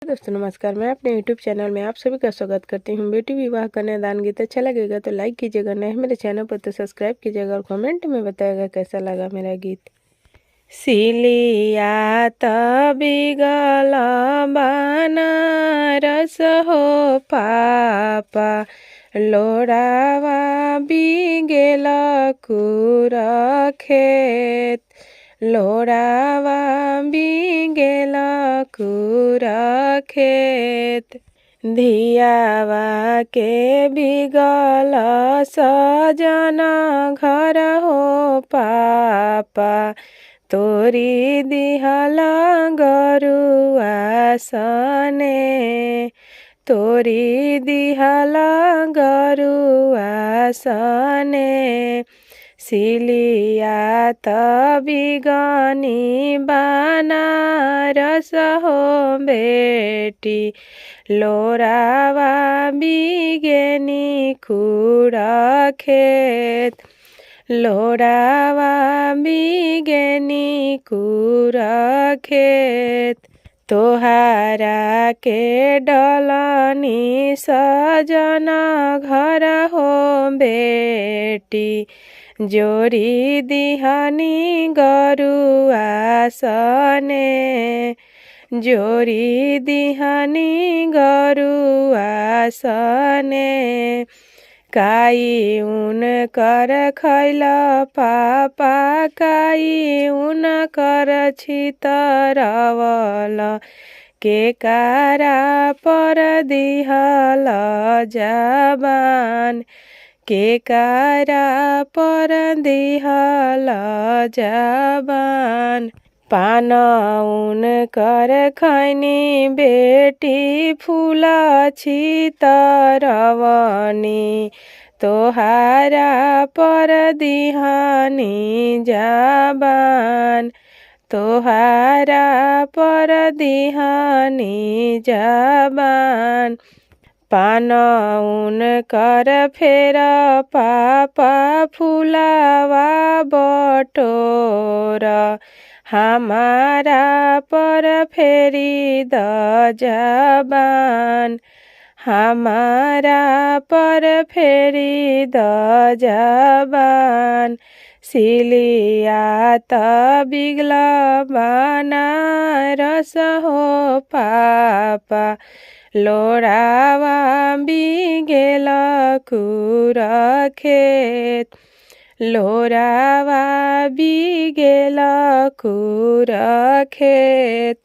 दोस्तों नमस्कार, मैं अपने यूट्यूब चैनल में आप सभी का स्वागत करती हूँ। बेटी विवाह कन्यादान गीत अच्छा लगेगा तो लाइक कीजिएगा, नए मेरे चैनल पर तो सब्सक्राइब कीजिएगा और कमेंट में बताइएगा कैसा लगा मेरा गीत। सिलिया बिगल बनारस हो पापा, लोड़ावा बिगेल कुर खेत, लोड़ावा बिगेल कुर खेत। धियावा के बिगल सजन घर हो पापा, तोरी दिहल गरुआ सने, तोरी दिहल गरुआ सने। सिलिया बिगनी बनारस हो बेटी, लोरावा बिगेनी खुड़ खेत, लोरावा बिगेनी कुर खेत। तोहारा के डलनी सजन घर हो बेटी, जोरी दिहनी गरुआ सने, जोरी दिहनी गरुआ सने। काई उन कर खैल पापा, काई उन कर छितरवल, के कारा पर दिहल जबान, के कारा पर दिहल जबान। पान उन कर खैनी बेटी, फूल छितरवनी, तोहारा पर दिहनी जबान, तोहारा पर दिहनी जबान। पान उन कर फेर पापा, फूलावा बटोर, हमारा पर फेरी द जबान, हमारा पर फेरी द जबान। सिलिया बिगल बनारस हो पापा, लोड़ावा बिगेल कुर खेत, लोरावा बिगेल कुर खेत।